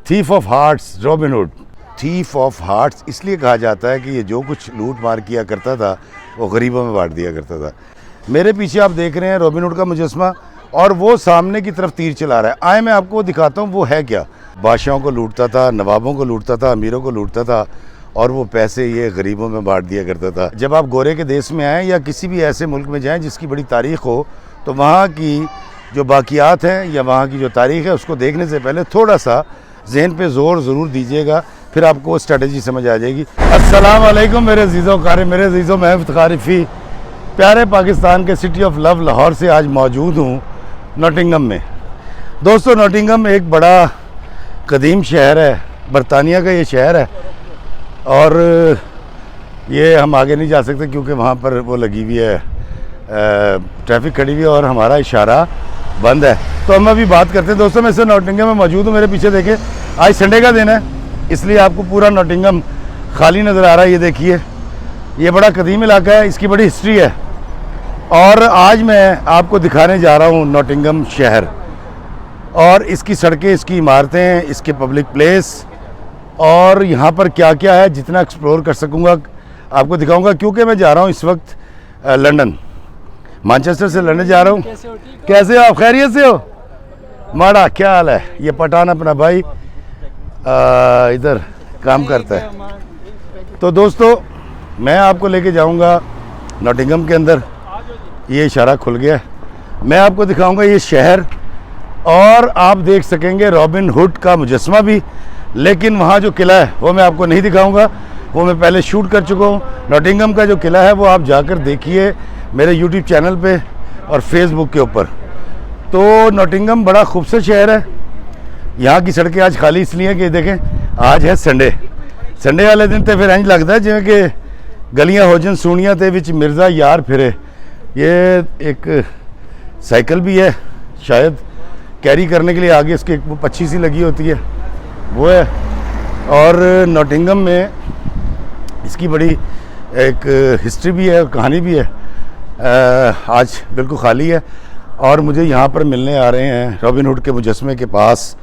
Thief of hearts Robin hood. Thief of hearts इसलिए कहा जाता है कि ये जो कुछ लूट मार किया करता था वो गरीबों में बांट दिया करता था। मेरे पीछे आप देख रहे हैं रॉबिन हुड का मुजस्मा और वो सामने की तरफ तीर चला रहा है। आए मैं आपको वो दिखाता हूँ वो है क्या। बादशाहों को लूटता था, नवाबों को लूटता था, अमीरों को लूटता था और वो पैसे ये गरीबों में बांट दिया करता था। जब आप गोरे के देश में आएँ या किसी भी ऐसे मुल्क में जाएँ जिसकी बड़ी तारीख़ हो तो वहाँ की जो बाकियात हैं या वहाँ की जो तारीख़ है उसको देखने से पहले थोड़ा सा जहन पे ज़ोर ज़रूर दीजिएगा, फिर आपको स्ट्रेटजी समझ आ जाएगी। अस्सलाम वालेकुम मेरे अज़ीज़ों कारी, मेरे अज़ीज़ों मैं इफ्तिखार रिफ़ी प्यारे पाकिस्तान के सिटी ऑफ लव लाहौर से आज मौजूद हूँ नॉटिंघम में। दोस्तों नॉटिंघम एक बड़ा कदीम शहर है, बरतानिया का ये शहर है और ये हम आगे नहीं जा सकते क्योंकि वहाँ पर वो लगी हुई है, ट्रैफिक खड़ी हुई है और हमारा इशारा बंद है। तो हम अभी बात करते हैं। दोस्तों मैं इस नॉटिंघम में मौजूद हूँ, मेरे पीछे देखें आज संडे का दिन है इसलिए आपको पूरा नॉटिंघम खाली नज़र आ रहा है। ये देखिए ये बड़ा कदीम इलाका है, इसकी बड़ी हिस्ट्री है और आज मैं आपको दिखाने जा रहा हूँ नॉटिंघम शहर और इसकी सड़कें, इसकी इमारतें, इसके पब्लिक प्लेस और यहाँ पर क्या क्या है जितना एक्सप्लोर कर सकूँगा आपको दिखाऊँगा। क्योंकि मैं जा रहा हूँ इस वक्त लंदन, मैनचेस्टर से लंदन जा रहा हूँ। कैसे हो आप, खैरियत से हो? माड़ा क्या हाल है? ये पठान अपना भाई इधर काम करता है। तो दोस्तों मैं आपको लेके जाऊंगा नॉटिंघम के अंदर। ये इशारा खुल गया, मैं आपको दिखाऊंगा ये शहर और आप देख सकेंगे रॉबिन हुड का मुजस्मा भी। लेकिन वहाँ जो किला है वो मैं आपको नहीं दिखाऊंगा, वो मैं पहले शूट कर चुका हूँ। नॉटिंघम का जो किला है वो आप जाकर देखिए मेरे यूट्यूब चैनल पे और फेसबुक के ऊपर। तो नॉटिंघम बड़ा खूबसूरत शहर है। यहाँ की सड़कें आज खाली इसलिए हैं कि देखें आज है संडे वाले दिन तो फिर इंज लगता है जिवें कि गलियां होजन सूनियां ते विच मिर्ज़ा यार फिरे। ये एक साइकिल भी है शायद कैरी करने के लिए, आगे इसकी एक पच्छी सी लगी होती है वो है। और नॉटिंघम में इसकी बड़ी एक हिस्ट्री भी है, कहानी भी है। आज बिल्कुल खाली है और मुझे यहाँ पर मिलने आ रहे हैं रॉबिन हुड के मुजस्मे के पास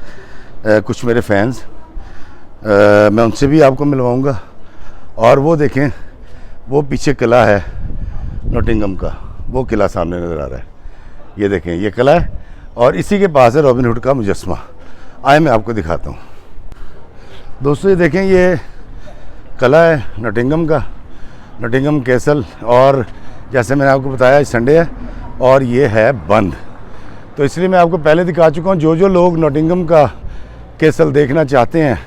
कुछ मेरे फैंस। मैं उनसे भी आपको मिलवाऊंगा। और वो देखें वो पीछे किला है नॉटिंघम का, वो किला सामने नज़र आ रहा है। ये देखें ये किला है और इसी के पास है रॉबिन हुड का मुजस्मा। आए मैं आपको दिखाता हूँ। दोस्तों ये देखें ये किला है नॉटिंघम का, नॉटिंघम कैसल। और जैसे मैंने आपको बताया संडे है और ये है बंद, तो इसलिए मैं आपको पहले दिखा चुका हूँ। जो लोग नॉटिंघम का कैसल देखना चाहते हैं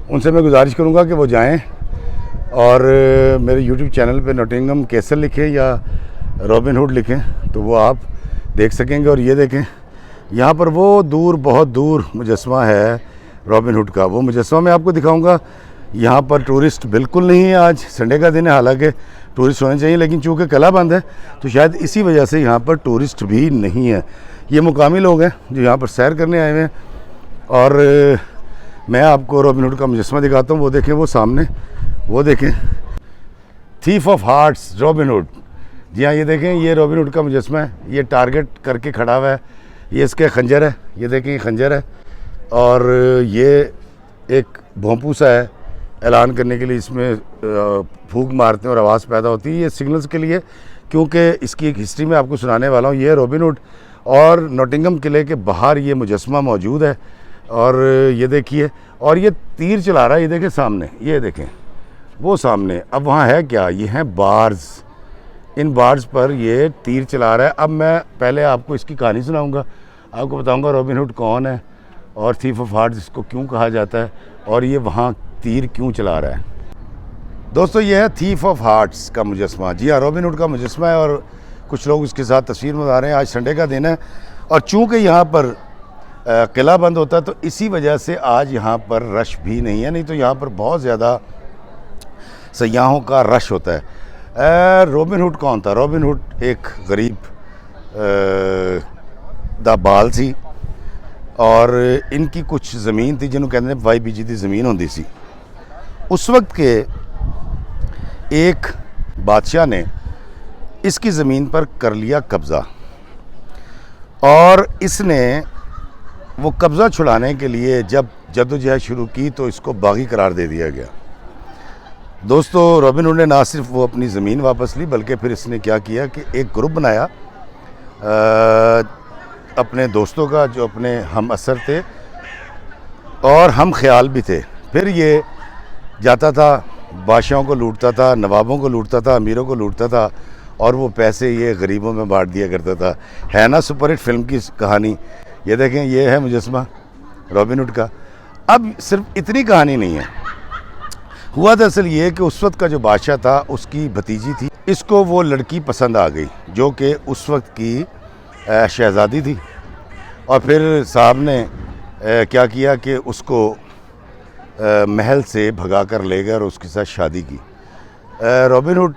उनसे मैं गुजारिश करूँगा कि वो जाएं और मेरे यूट्यूब चैनल पे नॉटिंघम कैसल लिखें या रॉबिन हुड लिखें तो वो आप देख सकेंगे। और ये देखें यहाँ पर वो दूर, बहुत दूर मुजस्मा है रॉबिन हुड का। वो मुजस्मा मैं आपको दिखाऊँगा। यहाँ पर टूरिस्ट बिल्कुल नहीं है, आज संडे का दिन है, हालांकि टूरिस्ट होने चाहिए लेकिन चूँकि किला बंद है तो शायद इसी वजह से यहाँ पर टूरिस्ट भी नहीं है। ये मुकामी लोग हैं जो यहाँ पर सैर करने आए हुए हैं। और मैं आपको रॉबिन हुड का मुजस्मा दिखाता हूँ। वो देखें वो सामने, वो देखें thief of hearts Robin Hood. जी हाँ ये देखें ये रॉबिन हुड का मुजस्मा है, ये टारगेट करके खड़ा हुआ है। ये इसके खंजर है, ये देखें ये खंजर है और ये एक भोंपू सा है ऐलान करने के लिए, इसमें फूंक मारते हैं और आवाज़ पैदा होती है। ये सिग्नल्स के लिए, क्योंकि इसकी एक हिस्ट्री मैं आपको सुनाने वाला हूँ। ये रॉबिन हुड और नॉटिंघम किले के बाहर ये मुजस्मा मौजूद है और ये देखिए और ये तीर चला रहा है। ये देखें सामने, ये देखें वो सामने। अब वहाँ है क्या, ये हैं बार्स, इन बार्स पर ये तीर चला रहा है। अब मैं पहले आपको इसकी कहानी सुनाऊँगा, आपको बताऊँगा रॉबिन हुड कौन है और थीफ ऑफ हार्ट्स इसको क्यों कहा जाता है और ये वहाँ तीर क्यों चला रहा है। दोस्तों ये है थीफ ऑफ हार्ट्स का मुजस्मा। जी हाँ रॉबिन हुड का मुजस्मा है और कुछ लोग उसके साथ तस्वीर बना रहे हैं। आज संडे का दिन है और चूँकि यहाँ पर किला बंद होता है तो इसी वजह से आज यहाँ पर रश भी नहीं है, नहीं तो यहाँ पर बहुत ज़्यादा सयाहों का रश होता है। रॉबिन हुड कौन था? रॉबिन हुड एक गरीब दा बाल सी और इनकी कुछ ज़मीन थी जिन्होंने कहते हैं वाई बीजी की ज़मीन होंदी सी। उस वक्त के एक बादशाह ने इसकी ज़मीन पर कर लिया कब्ज़ा और इसने वो कब्ज़ा छुड़ाने के लिए जब जद्दोजहद शुरू की तो इसको बागी करार दे दिया गया। दोस्तों, रॉबिन हुड ने ना सिर्फ वो अपनी ज़मीन वापस ली, बल्कि फिर इसने क्या किया कि एक ग्रुप बनाया अपने दोस्तों का, जो अपने हम असर थे और हम ख्याल भी थे। फिर ये जाता था, बादशाहों को लूटता था, नवाबों को लूटता था, अमीरों को लूटता था, और वो पैसे ये गरीबों में बांट दिया करता था। है ना सुपरहिट फिल्म की कहानी। ये देखें, ये है मुजस्मा रॉबिन हुड का। अब सिर्फ इतनी कहानी नहीं है, हुआ दरअसल ये कि उस वक्त का जो बादशाह था उसकी भतीजी थी, इसको वो लड़की पसंद आ गई जो कि उस वक्त की शहज़ादी थी। और फिर साहब ने क्या किया कि उसको महल से भगा कर ले गए और उसके साथ शादी की। रॉबिन हुड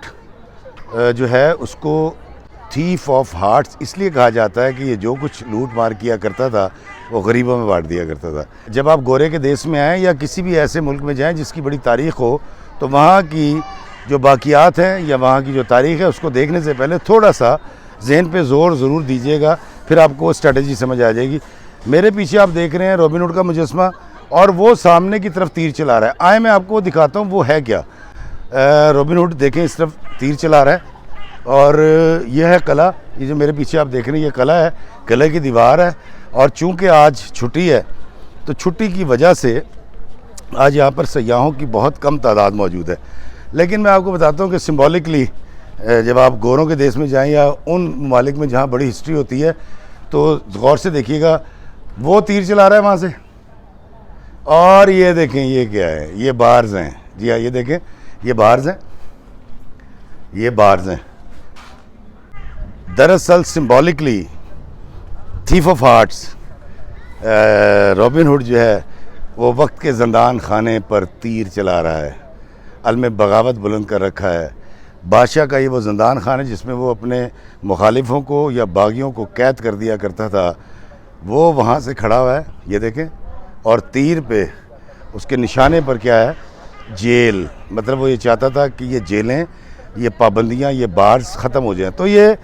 जो है उसको थीफ ऑफ हार्ट्स इसलिए कहा जाता है कि ये जो कुछ लूट मार किया करता था वो गरीबों में बांट दिया करता था। जब आप गोरे के देश में आएँ या किसी भी ऐसे मुल्क में जाएं जिसकी बड़ी तारीख़ हो, तो वहाँ की जो बाक़ियात हैं या वहाँ की जो तारीख़ है उसको देखने से पहले थोड़ा सा जहन पे ज़ोर ज़रूर दीजिएगा, फिर आपको स्ट्रेटजी समझ आ जाएगी। मेरे पीछे आप देख रहे हैं रॉबिन हुड का मुजस्मा, और वो सामने की तरफ तीर चला रहा है। आए मैं आपको दिखाता हूँ वो है क्या। रॉबिन हुड देखें, इस तरफ तीर चला रहा है, और यह है कला। ये जो मेरे पीछे आप देख रहे हैं ये कला है, किले की दीवार है। और चूँकि आज छुट्टी है तो छुट्टी की वजह से आज यहाँ पर सयाहों की बहुत कम तादाद मौजूद है। लेकिन मैं आपको बताता हूँ कि सिम्बॉलिकली जब आप गोरों के देश में जाएं या उन ममालिक में जहाँ बड़ी हिस्ट्री होती है, तो गौर से देखिएगा, वो तीर चला रहा है वहाँ से। और ये देखें ये क्या है, ये बार्स हैं। जी हाँ, ये देखें, ये बार्स हैं, ये बार्स हैं। दरअसल symbolically thief of hearts Robin hood जो है वो वक्त के ज़ंदान खाने पर तीर चला रहा है, अलम बगावत बुलंद कर रखा है। बादशाह का ये वो ज़ंदान खाना जिसमें वो अपने मुखालिफों को या बागियों को कैद कर दिया करता था, वो वहाँ से खड़ा हुआ है, ये देखें। और तीर पे उसके निशाने पर क्या है, जेल। मतलब वो ये चाहता था कि ये जेलें, ये पाबंदियाँ, ये बार्स ख़त्म हो जाएं। तो ये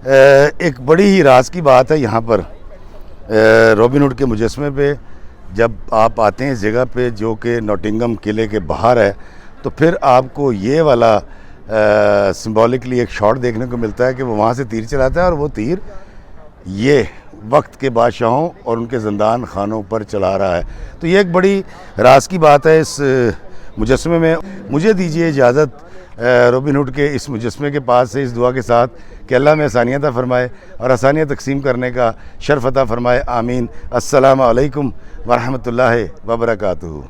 एक बड़ी ही राज की बात है यहाँ पर रॉबिन हुड के मुजस्मे पे। जब आप आते हैं इस जगह पे जो कि नॉटिंघम किले के बाहर है, तो फिर आपको ये वाला सिम्बॉलिकली एक शॉट देखने को मिलता है कि वो वहाँ से तीर चलाता है, और वो तीर ये वक्त के बादशाहों और उनके ज़ंदान खानों पर चला रहा है। तो ये एक बड़ी राज की बात है इस मुजस्मे में। मुझे दीजिए इजाज़त रॉबिन हुड के इस मुजस्मे के पास से इस दुआ के साथ कि अल्लाह में आसानियाँ अता फ़रमाए और आसानियाँ तकसीम करने का शर्फ़ अता फ़रमाए। आमीन। अस्सलामु अलैकुम व रहमतुल्लाहि व बरकातुहू।